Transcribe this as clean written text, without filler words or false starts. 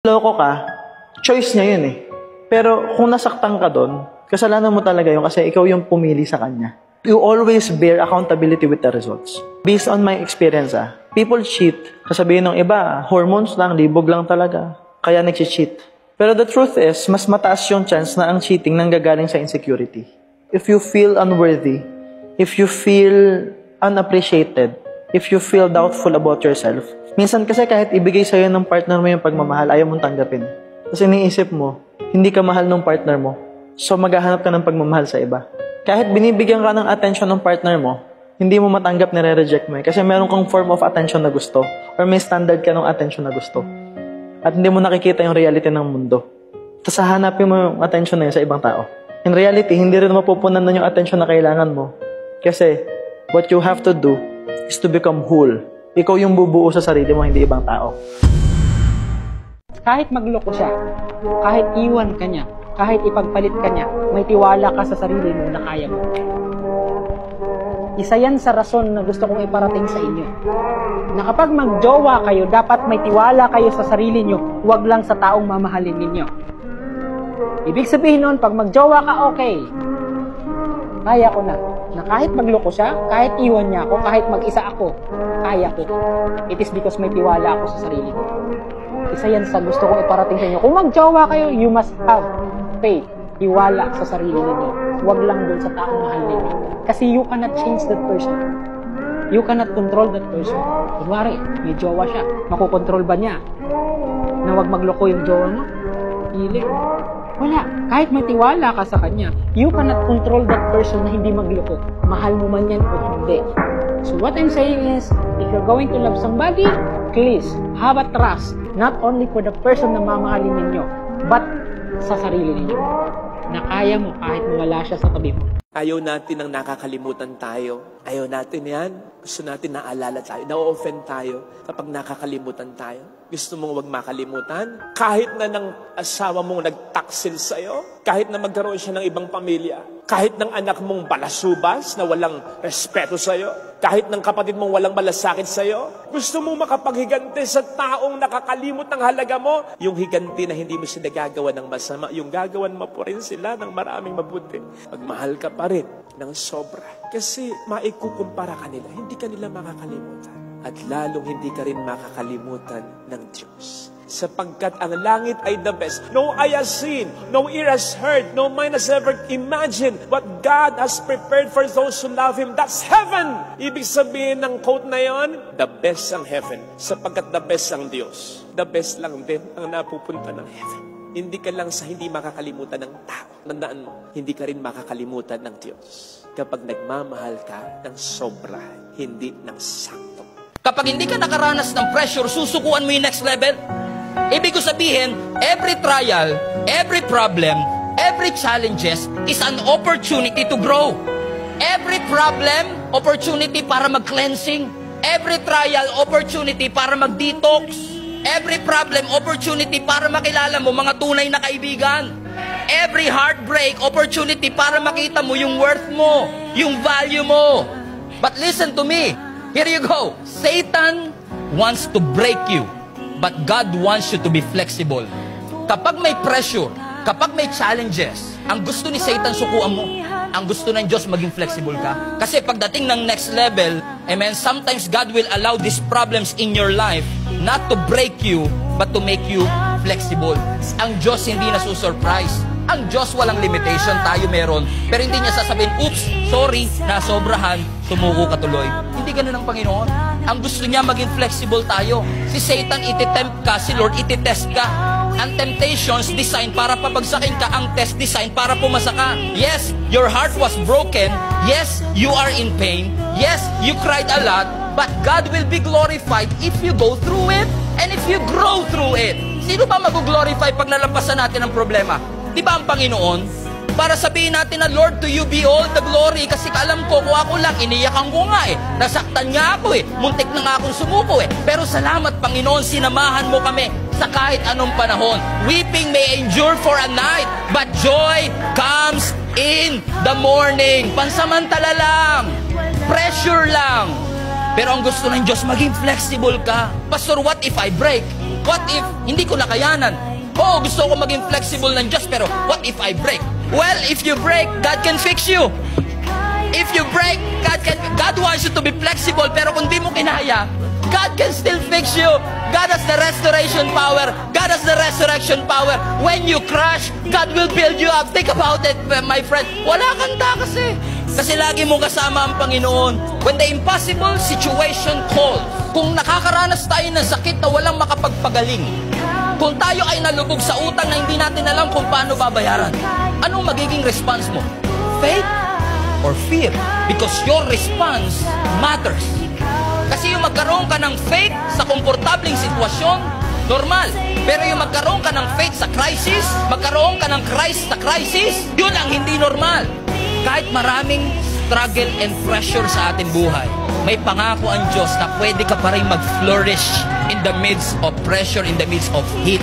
Loko ka, choice niya yun eh. Pero kung nasaktan ka doon, kasalanan mo talaga yun kasi ikaw yung pumili sa kanya. You always bear accountability with the results. Based on my experience, people cheat. Sasabihin ng iba, hormones lang, libog lang talaga. Kaya nag-cheat. Pero the truth is, mas mataas yung chance na ang cheating nanggagaling sa insecurity. If you feel unworthy, if you feel unappreciated, if you feel doubtful about yourself, minsan kasi kahit ibigay sa'yo ng partner mo yung pagmamahal, ayaw mong tanggapin. Kasi iniisip mo, hindi ka mahal ng partner mo. So maghahanap ka ng pagmamahal sa iba. Kahit binibigyan ka ng attention ng partner mo, hindi mo matanggap, nire-reject mo. Kasi meron kang form of attention na gusto. Or may standard ka ng attention na gusto. At hindi mo nakikita yung reality ng mundo. Tapos hahanapin mo yung attention na yun sa ibang tao. In reality, hindi rin mapupunan na yung attention na kailangan mo. Kasi, what you have to do is to become whole. Ikaw yung bubuo sa sarili mo, hindi ibang tao. Kahit magloko siya, kahit iwan ka niya, kahit ipagpalit ka niya, may tiwala ka sa sarili mo na kaya mo. Isa yan sa rason na gusto kong iparating sa inyo. Na kapag magjowa kayo, dapat may tiwala kayo sa sarili nyo, huwag lang sa taong mamahalin ninyo. Ibig sabihin nun, pag magjowa ka, okay. Kaya ko na. Na kahit magloko siya, kahit iwan niya ako, kahit mag-isa ako, kaya ko. It is because may tiwala ako sa sarili ko. Isa yan sa gusto kong iparating sa inyo. Kung magjowa kayo, you must have faith. Tiwala sa sarili ninyo. Huwag lang dun sa taong mahal ninyo. Kasi you cannot change that person. You cannot control that person. Kunwari, may jowa siya. Makokontrol ba niya na huwag magloko yung jowa mo? Hindi. Wala. Kahit may tiwala ka sa kanya, you cannot control that person na hindi magloko. Mahal mo man yan o hindi. So what I'm saying is, if you're going to love somebody, please have a trust. Not only for the person na mamahalin ninyo, but sa sarili ninyo. Na kaya mo kahit wala siya sa tabi mo. Ayaw natin ang nakakalimutan tayo. Ayaw natin yan. Gusto natin naalala tayo. Na-offend tayo kapag nakakalimutan tayo. Gusto mong wag makalimutan? Kahit na ng asawa mong nagtaksil sa'yo, kahit na magkaroon siya ng ibang pamilya, kahit ng anak mong balasubas na walang respeto sa'yo, kahit ng kapatid mong walang malasakit sa'yo, gusto mong makapaghiganti sa taong nakakalimot ng halaga mo, yung higanti na hindi mo sila gagawa ng masama, yung gagawan mo po rin sila ng maraming mabuti. Magmahal ka pa rin ng sobra. Kasi maikukumpara ka nila, hindi ka nila makakalimutan. At lalong hindi ka rin makakalimutan ng Diyos. Sapagkat ang langit ay the best. No eye has seen, no ear has heard, no mind has ever imagined what God has prepared for those who love Him. That's heaven! Ibig sabihin ng quote na yon, the best ang heaven. Sapagkat the best ang Diyos. The best lang din ang napupunta ng heaven. Hindi ka lang sa hindi makakalimutan ng tao. Tandaan mo, hindi ka rin makakalimutan ng Diyos. Kapag nagmamahal ka ng sobra, hindi ng sakto. Kapag hindi ka nakaranas ng pressure, susukuan mo yung next level. Ibig ko sabihin, every trial, every problem, every challenges is an opportunity to grow. Every problem, opportunity para mag-cleansing. Every trial, opportunity para mag-detox. Every problem, opportunity para makilala mo mga tunay na kaibigan. Every heartbreak, opportunity para makita mo yung worth mo, yung value mo. But listen to me. Here you go. Satan wants to break you, but God wants you to be flexible. Kapag may pressure, kapag may challenges, ang gusto ni Satan sukuan mo. Ang gusto ng Diyos maging flexible ka. Kasi pagdating ng next level, amen, sometimes God will allow these problems in your life not to break you, but to make you flexible. Ang Diyos hindi nasusurprise. Ang Diyos walang limitation, tayo meron. Pero hindi niya sasabihin, oops, sorry, nasobrahan, sumuko ka tuloy. Hindi ganun ang Panginoon. Ang gusto niya maging flexible tayo. Si Satan ititempt ka, si Lord ititest ka. Ang temptations designed para pabagsakin ka, ang test designed para pumasa ka. Yes, your heart was broken. Yes, you are in pain. Yes, you cried a lot. But God will be glorified if you go through it and if you grow through it. Sino ba mag-glorify pag nalampasan natin ang problema? Di ba ang Panginoon? Para sabihin natin na, Lord, to you be all the glory. Kasi alam ko, kung ako lang, iniyakan ko nga eh. Nasaktan nga ako eh. Muntik na nga akong sumuko eh. Pero salamat, Panginoon, sinamahan mo kami sa kahit anong panahon. Weeping may endure for a night, but joy comes in the morning. Pansamantala lang. Pressure lang. Pero ang gusto ng Diyos, maging flexible ka. Pastor, what if I break? What if hindi ko nakayanan? Oo, gusto ko maging flexible ng Diyos, pero what if I break? Well, if you break, God can fix you. If you break, God wants you to be flexible, pero kung di mo kinaya, God can still fix you. God has the restoration power. God has the resurrection power. When you crash, God will build you up. Think about it, my friend. Wala kang takas eh. Kasi lagi mo kasama ang Panginoon. When the impossible situation calls, kung nakakaranas tayo ng sakit na walang makapagpagaling, kung tayo ay nalubog sa utang na hindi natin alam kung paano babayaran, anong magiging response mo? Faith or fear? Because your response matters. Kasi yung magkaroon ka ng faith sa komportabling sitwasyon, normal. Pero yung magkaroon ka ng faith sa crisis, magkaroon ka ng Christ sa crisis, yun ang hindi normal. Kahit maraming struggle and pressure sa ating buhay, may pangako ang Diyos na pwede ka pa rin mag-flourish in the midst of pressure, in the midst of heat.